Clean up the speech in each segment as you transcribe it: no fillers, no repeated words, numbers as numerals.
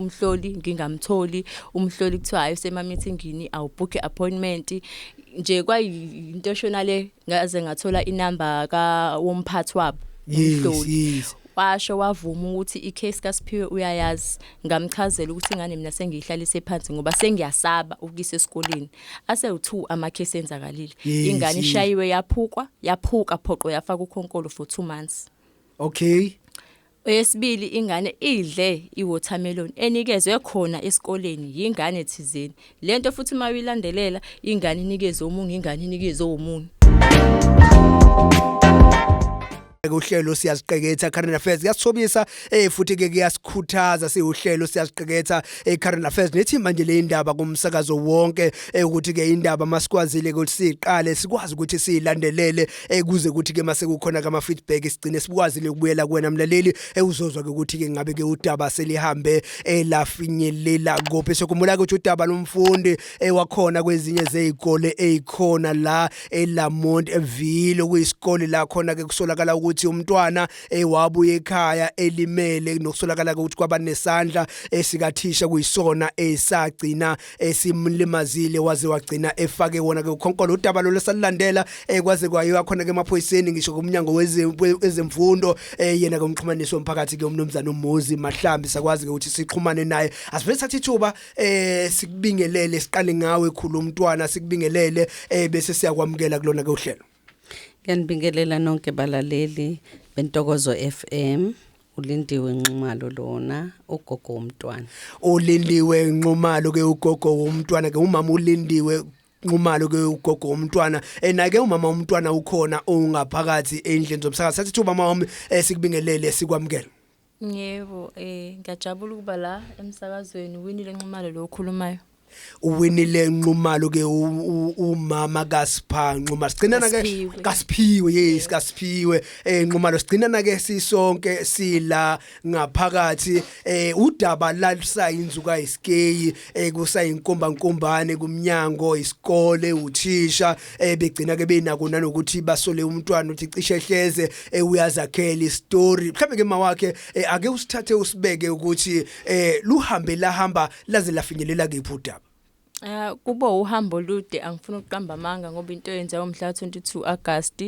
umhloli ngingamtholi, umhloli kuthiwa hayi usema-meeting-ini awubook appointment. Nje kwayinto eshonale ngaze ngathola inamba womphathi wabo umhloli. Yes. Washo wavuma ukuthi icase kaSiphiwe uyayazi, ngamchazela ukuthi ingane mina sengihlalise phansi ngoba sengiyasaba ukuyisa esikoleni. Ase u2 ama-case enzakalile. Ingane ishayiwe yaphuka phoqo yafaka ukhonkolo for 2 months. Okay. Eyesibili ingane idle iwatermelon enikezwe khona esikoleni yingane thizeni. Lento futhi mayilandelela ingane inikeze omunye, ingane inikeze omunye. Uhlelo siyaziqeketha current affairs kuyasithobisa futhi ke kuyasikhuthaza siuhlelo siyaziqeketha current affairs nethi manje le indaba kumsakazo wonke ukuthi ke indaba masikwazile ukuthi siqale sikwazi ukuthi silandelele kuze ukuthi ke mase kukhona kama feedback sigcine sikwazile ukubuyela kuwena mlaleli uzozwa ke ukuthi ke ngabe ke udaba selihambe lafinyelela kophe sokumula ukuthi udaba lomfundi wakhona kwezinye zezikole ezikhona la eLamontville kuyisikole la khona ke kusolakala ukuthi umntwana wabuye ekhaya elimele nokusolakala ukuthi kwaba nesandla esikathisha kuyisona esagcina esimlimazile waze wagcina efake wona ke ukhonkolo. Udaba lo lesalilandela kwaze kwayiwa khona ke emaphoyiseni ngisho kumnyango wezemfundo yena ke umxhumanisi womphakathi ke umnumzana uMuzi Mahlambi sakwazi ke ukuthi sixhumane naye asivele sathi ithuba sikubingelele siqale ngawe khulu umntwana sikubingelele bese siyakwamukela kulona ke uhlelo. Ngiyanibingelela nonke balaleli bentokozo FM. Ulindiwe Nxumalo lona ugogo womntwana. Ulindiwe Nxumalo ke ugogo womntwana ke umama ulindiwe Nxumalo ke ugogo womntwana nake umama womntwana ukhona ongaphakathi endlini zomsakazo sathi thuba mama sikubingelele sikwamukela. Yebo, ngiyajabula ukuba la emsakazweni Winile Nxumalo lo okhulumayo. Uwinile Nxumalo ke umama kaSipha Nxumalo sigcinana ke kaSiphiwe yes kaSiphiwe Nxumalo sigcinana ke sisonke sila ngaphakathi udaba lasayinzuka isikeyi kusayinkombankombane kumnyango isikole uthisha begcina ke benako nanokuthi basole umntwana uthi cishe hleze uyazakhela istory mhlawumbe ke mawakhe ake usithathe usibeke ukuthi luhambe lahamba laze lafinyelela kephi udaba. Kubo uhambo olude angifuna ukuqamba amanga ngoba into yenza umhla 22 August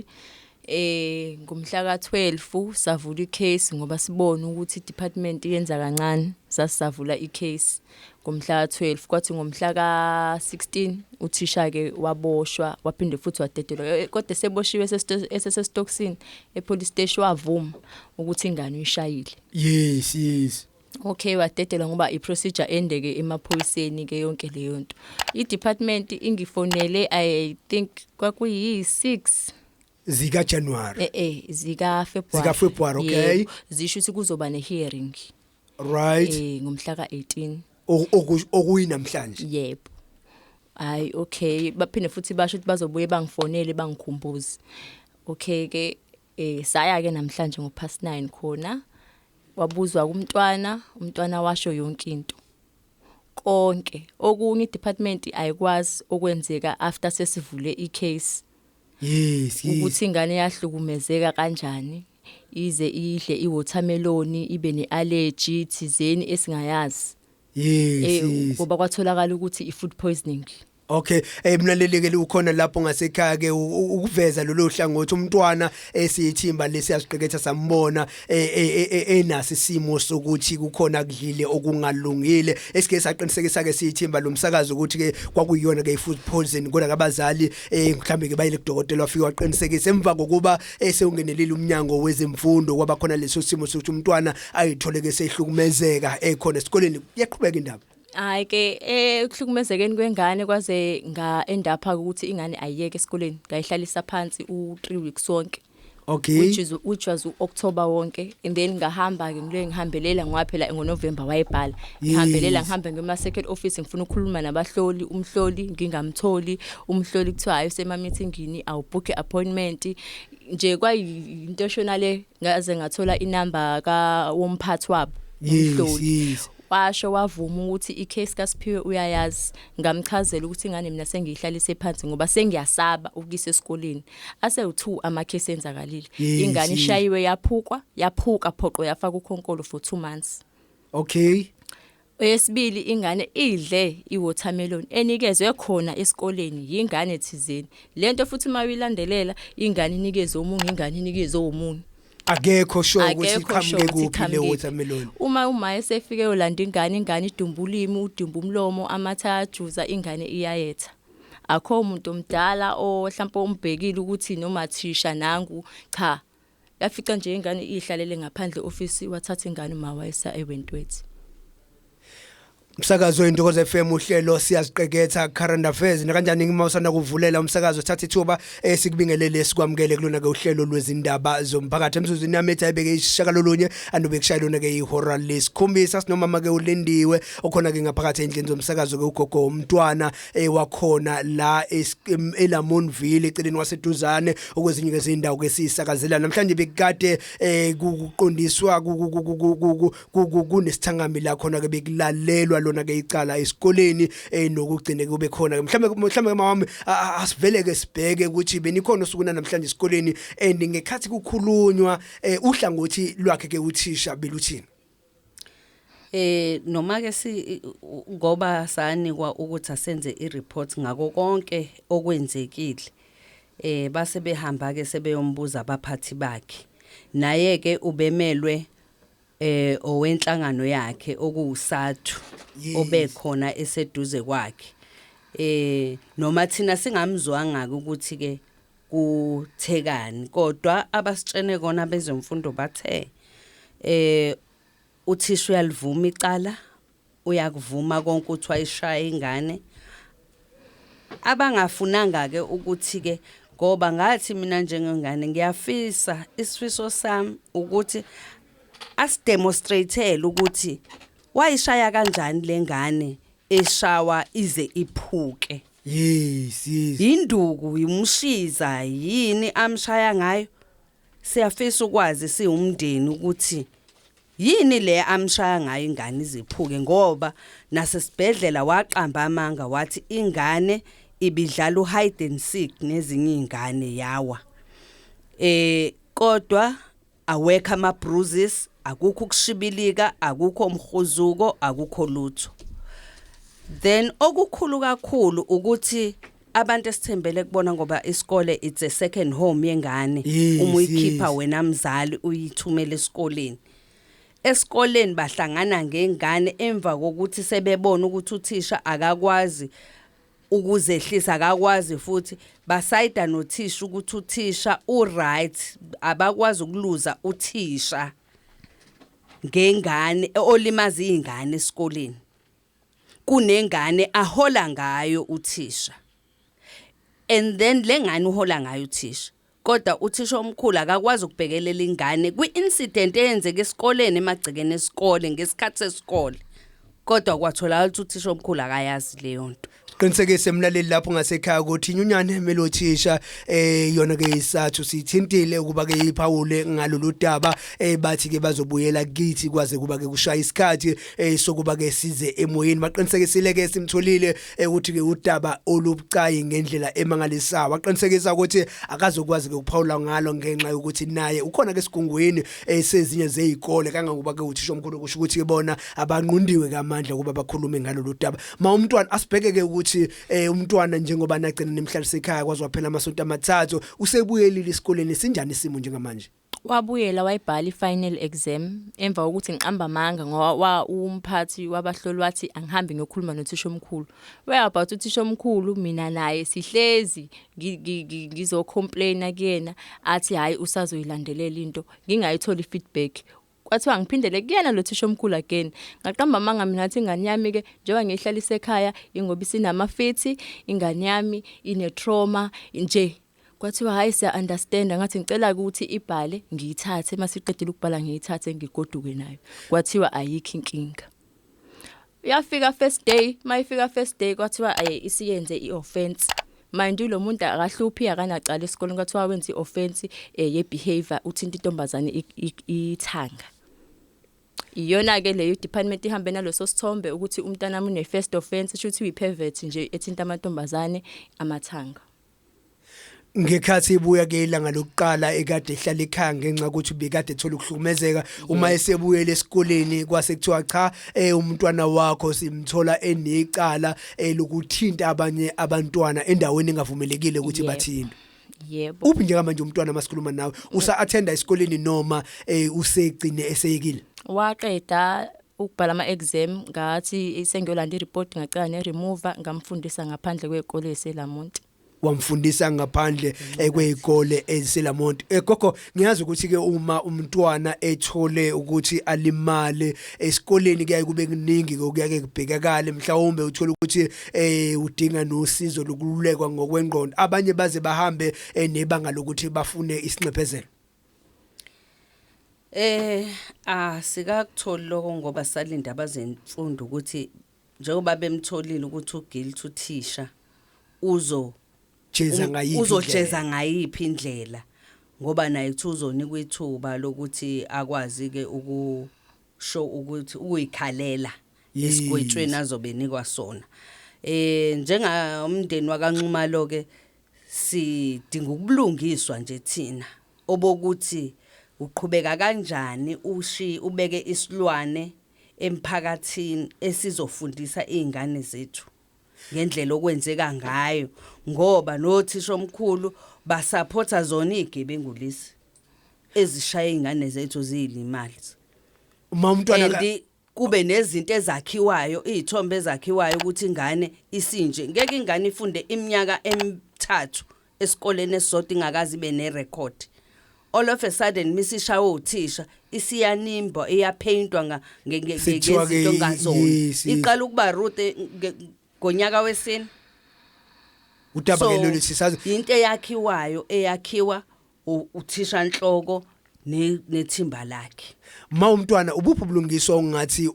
ngomhla ka12 savula icase ngoba sibona ukuthi department yenza kancane sasavula icase ngomhla ka12 kwathi ngomhla ka16 uthisha ke waboshwa waphinde futhi wadedelwa kodwa seboshiwe esesestokisini epolice station wavuma ukuthi ingane uyishayile. Yes. Okay wadedelwa ngoba iprocedure endeke emaphoyiseni ke yonke leyo nto. I-department ingifonele I think kwakuyi6 zika January zika February okay zisho ukuthi kuzoba nehearing right ngomhla ka18 okuyinamhlanje. Yebo. Hayi okay baphinde futhi basho ukuthi bazobuye bangifonele bangikhumbuze. Okay ke saya ke namhlanje ngo9:30 khona wabuzwa umntwana washo yonke into konke okunye i-department ayikwazi okwenzeka after sesivule icase. Yes ukuthi ingane yahlukumezeka kanjani ize idle iwatermelon ibe neallergy thizeni esingayazi. Yes ngoba kwatholakala ukuthi i-food poisoning. Okay mlalelekele ukhona lapho ngasekhaya ke ukuveza lolu hlangothi umntwana esiyithimba lesiyaziqeketha sambona enasi simo sokuthi kukhona kudlile okungalungile esike saqinisekisa ke siyithimba lomsakazo ukuthi ke kwakuyiyona ke i-food poisoning kodwa abazali mhlambe ke bayile kudokotela wafika waqinisekisa emva kokuba esewungenelile umnyango wezemfundo kwaba khona leso simo sokuthi umntwana ayithole ke sehlukumezeka ekhona esikoleni yaqhubeka indaba. Hayi ke ukuhlukumezekeni kwengane kwaze ngaendapha ukuthi ingane ayiyeke esikoleni ngayihlalisa phansi u3 weeks sonke. Okay which was October wonke and then ngahamba ke ngile ngihambelela ngwaphela ngoNovember wayebhala ngihambelela ngihambe ngema second office ngifuna ukukhuluma nabahloli umhloli ngingamtholi umhloli kuthiwa hayi usema-meeting-ini awubook appointment nje kwayinto eshonale ngaze ngathola inamba womphathi wabo umhloli. Washo wavuma ukuthi icase kaSiphiwe uyayazi, ngamchazela ukuthi ingane mina sengihlalise phansi ngoba sengiyasaba ukuyisa esikoleni. Ase u2 ama-case enzakalile. Ingane ishayiwe yaphuka phoqo yafaka ukhonkolo for 2 months. Okay. Oyesibili ingane idle iwatermelon enikezwe khona esikoleni yingane thizeni. Lento futhi mayilandelela ingane inikezwe umungu ingane inikezwe omunye. Akekho sure ukuthi iqhamuke kuphi le watermelon. Uma esefike yolanda ingane idumba ulimi, udumba umlomo, amatha ajuza ingane iyayetha. Akho umuntu omdala mhlawumbe umbhekile ukuthi noma thisha nangu cha. Yafica nje ingane ihlalele ngaphandle office wathatha ingane mawayisa eWentworth. Umsakazo weNtokozo FM uhlelo siyaziqeketha current affairs kanjani ngimawusana kuvulela umsakazo thatha ithuba sikubingelele sikwamukele kulona ke uhlelo lwezindaba zomphakathi emsuzini yami ethayibeke ishakalolunye anobe kushayelona ke ihora lesikhombisa sinomama ke ulindiwe okhona ke ngaphakathi endlini zomsakazo ke ugogo umntwana wakhona la eLamontville eceleni waseduzane okwezinye ke izindawo ke sisakazela namhlanje bekade kuqondiswa kunesithangami la khona ke bekulalelwa lona ke icala esikoleni nokugcine kube khona mhlambe mama asivele ke sibheke ukuthi benikhona usukuna namhlanje esikoleni ngekhathi kukhulunywa uhlangothi lwakhe ke uthisha beluthini noma ke ngoba sanikwa ukuthi asenze ireport ngako konke okwenzekile base behamba ke sebeyombuza abaphathi bakhe naye ke ubemelwe owenhlangano yakhe okuwusathu obekhona eseduze kwakhe noma thina singamzwanga ukuthi ke kuthekani kodwa abasitshene kona bezemfundo bathe uthisha uyalivuma icala uyakuvuma konke uthi wayishaya ingane abangafunanga ke ukuthi ke ngoba ngathi mina njengengane ngiyafisa isifiso sami ukuthi asidemonstrate ukuthi wayishaya kanjani lengane eshawa ize iphuke yes induku imushiza yini amshaya ngayo siyafisa ukwazi siwumndeni ukuthi yini le amshaya ngayo ingane iziphuke ngoba nasesibhedlela waqamba amanga wathi ingane ibidlala hide and seek nezinye izingane yawa kodwa awekho ama bruises akukho kushibilika akukho umkhuzuko akukho lutho then okukhulu kakhulu ukuthi abantu esithembele kubona ngoba isikole it's a second home yengane uma uyikhipha wena mzali uyithumela esikoleni bahlangana ngengane emva kokuthi sebebona ukuthi uthisha akakwazi ukuzehlisa akakwazi futhi basayida nothisha ukuthi uthisha uright abakwazi ukuluza uthisha ngengane olimaza izingane esikoleni kunengane ahola ngayo uthisha and then lengane uhola ngayo uthisha kodwa uthisha omkhulu akakwazi ukubhekelela ingane kwi-incident eyenzeke esikoleni emagcekeni esikole ngesikhathi sesikole kodwa kwatholakala ukuthi uthisha omkhulu akayazi leyo nto qinisekise emlaleli lapho ngasekhaya ukuthi inyunyane melothisha yona ke isathu sithintile ukuba ke iphawule ngalolu daba bathi ke bazobuyela kithi kwaze kuba ke kushaya isikhathi sokuba ke size emoyeni baqinisekisile ke simtholile ukuthi ke udaba olubucayi ngendlela emangalisayo waqinisekisa ukuthi akazokwazi ke ukuphawula ngalo ngenxa yokuthi naye ukhona ke sigungweni sezinye zezikole kangangoba ke uthisha omkhulu kusho ukuthi ke bona abanqundiwe kamandla kuba bakhulume ngalolu daba umntwana asibheke ke ukuthi umntwana njengoba nagcina nemhlanje ekhaya kwazi waphela amasonto amathathu usebuyelile esikoleni sinjani isimo njengamanje wabuyela wayibhala ifinal exam emva kokuthi ngiqamba amanga ngoba umphathi wabahloli wathi angihambe ngiyokhuluma nothisha omkhulu about uthisha omkhulu mina naye sihlezi ngizocomplaina kuyena athi hayi usazoyilandelela into ngingayithola feedback kwathiwa ngiphindele kuyena lo thisha omkhulu again ngaqamba amanga mina ngathi ingane yami ke njengoba ngihlalisa ekhaya ingoba isinamafithi ingane yami ine trauma nje kwathiwa hayi siya understand ngathi ngicela ukuthi ibhale ngiyithathe masiqedile ukubhala ngiyithathe ngigoduke nayo kwathiwa ayikho inkinga uyafika first day mayifika first day kwathiwa isiyenze ioffense mind lo muntu akahluphi akanacala esikoleni kwathiwa wenza ioffense yebehavior uthinta intombazane ithanga iyona ke leyo department ihambe naloso sithombe ukuthi umntana une first offense shothi uyipervert nje ethinta amantombazane amathanga ngekhathi ibuya ke ilanga lokuqala ekade ehlala ekhaya ngenxa ukuthi bekade ethola ukuhlukumezeka uma esebuyele esikoleni kwase kuthiwa cha umntwana wakho simthola enecala lokuthinta abanye abantwana endaweni engavumelekile ukuthi bathinte. Yebo. Uphi njengamanje umntwana masikhuluma nawe usa attenda esikoleni noma usegcine eseyekile? Waqeda ukubhala ama-exam ngathi sengiyolanda i-report ngacala ne-remover ngamfundisa ngaphandle kwekole eSelamonti. Wamfundisa ngaphandle kwezikole eziSelamonti. Gogo ngiyazi ukuthi ke uma umntwana ethole ukuthi alimale esikoleni kuyaye kube kuningi okuyake kubhekakala mhlawumbe uthola ukuthi udinga nosizo lokululekwa ngokwengqondo abanye baze bahambe nebanga lokuthi bafune isinxephezelo. Sikakutholi lokho ngoba salinda abazemfundo ukuthi njengoba bemtholile ukuthi uguilty uthisha uzojeza ngayiphi indlela ngoba naye uthi uzonika ithuba lokuthi akwazi ke ukusho ukuthi uyikhalela esikwetshweni azobe nikwa sona. Njengomndeni wakaNxumalo ke sidinga ukubulungiswa nje thina obokuthi uqhubeka kanjani ubeke isilwane emphakathini esizofundisa izingane zethu ngendlela okwenzeka ngayo ngoba nothisha omkhulu basupporta zona igebengulisi ezishaya izingane zethu ziyilimali. Uma umntwana kube nezinto ezakhiwayo izithombe ezakhiwayo ukuthi ingane isinje ngeke ingane ifunde iminyaka emithathu esikoleni esisodwa ingakazi ibe nerecord. All of a sudden misishawo uthisha isiyanimba iyapaintwa ngezinto ngazona iqala ukuba route ngonyaka wesine utabakelo lesisazi into eyakhiwa uthisha nhloko nethimba lakhe. Ma umntwana ubuphi ubulungiswa ungathi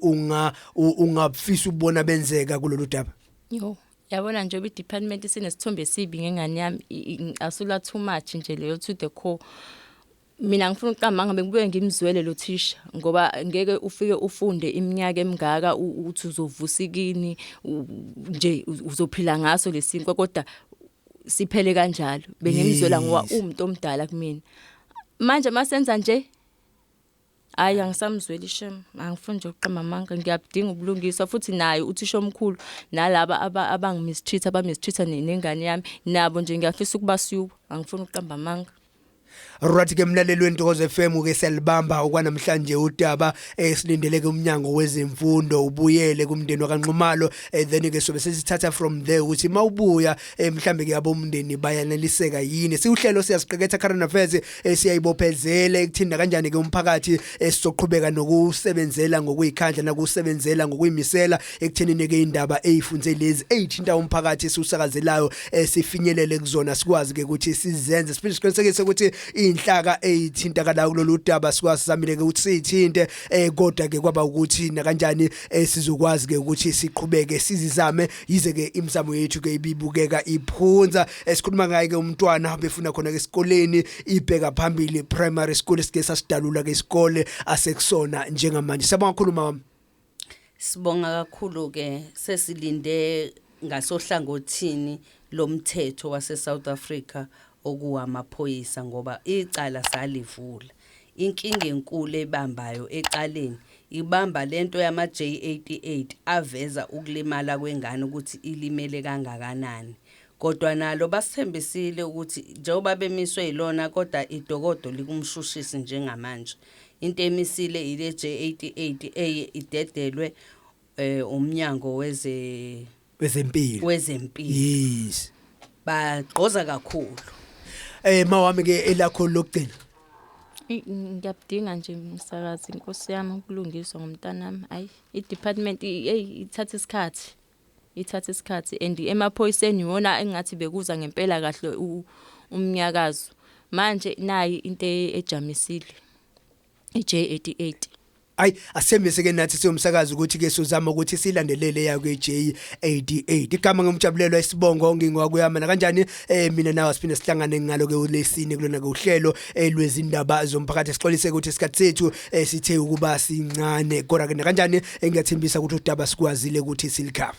ungafisa ubona benzeka kulolu daba? Yo yabona nje i-department isinesithombe esibi ngengane yami asula too much nje leyo to the core. Mina ngifuna uqamba ngabe ngibuye ngimzwele lo thisha ngoba ngeke ufike ufunde iminyaka emingaka uthi uzovusikini nje uzophila ngaso lesinkwa kodwa siphele kanjalo bengimzwela ngoba umuntu omdala kumina manje masenza nje hayi angisamzweli shem angifuni nje uqamba amanga ngiyabudinga ubulungiswa futhi naye uthisha omkhulu nalaba abangimistreat abamistreat nengane yami nabo nje ngiyafisa ukubasiwa angifuni uqamba amanga. Right ke mlaleli weNtokozo FM ke siyalibamba okwanamhlanje udaba esilindeleke umnyango wezemfundo ubuyele kumndeni wakaNxumalo then ke sobe sesithatha from there ukuthi mawubuya mhlambe ke abomndeni bayaneliseka yini siuhlelo siyasiqeketha current affairs siyayibophezele ekuthinda kanjani ke umphakathi sizoqhubeka nokusebenzela ngokuyikhandla nakusebenzela ngokuyimisela ekuthenini ke indaba ezifunze lezi ezithinta umphakathi siusakazelayo sifinyelele kuzona sikwazi ke ukuthi sizenze siqinisekise ukuthi inhlaka ezithintakala kulolu daba sikwazamile ke ukuthi sithinte kodwa ke kwaba ukuthi na kanjani sizokwazi ke ukuthi siqhubeke sizizame yize ke imizamo yethu ke ibibukeka iphunza esikhuluma ngaye ke umntwana befuna khona ke esikoleni ibheka phambili primary school sike sasidalula ke isikole asekusona njengamanje. Sabonga kakhulu mama. Sibonga kakhulu ke sesilinde ngasohlangothini lomthetho wase South Africa okuwamaphoyisa ngoba icala salivula. Inkinga enkulu ebambayo ecaleni ibamba lento yama J88 aveza ukulimala kwengane ukuthi ilimele kangakanani. Kodwa nalo basithembisile ukuthi njengoba bemiswe ilona kodwa idokodo likumshushisi njengamanje. Into emisile ile J88 idedelwe umnyango wezempilo. Yes. Bagqoza kakhulu. Mawami ke elakho lokugcina. Ngiyabudinga nje umsakazi inkosi yami ukulungiswa ngomntanami. Hayi i-department ithatha isikhathi and emaphoyiseni wona engathi bekuza ngempela kahle umnyakazo. Manje nayi into ejamisile i-J88. Ay asembese ke nathi siyomsakazi ukuthi ke sizama ukuthi silandelele yakwe J88 igama ngomjabulelo isibongo ngingwakuyama na kanjani mina nawe siphinde sihlangane ngalo ke ulesine kulona ke uhlelo lwezindaba zomphakathi sixolise ukuthi isikhathi sethu sithe ukuba sincane kodwa ke kanjani engiyathembisa ukuthi udaba sikwazile ukuthi silikhava.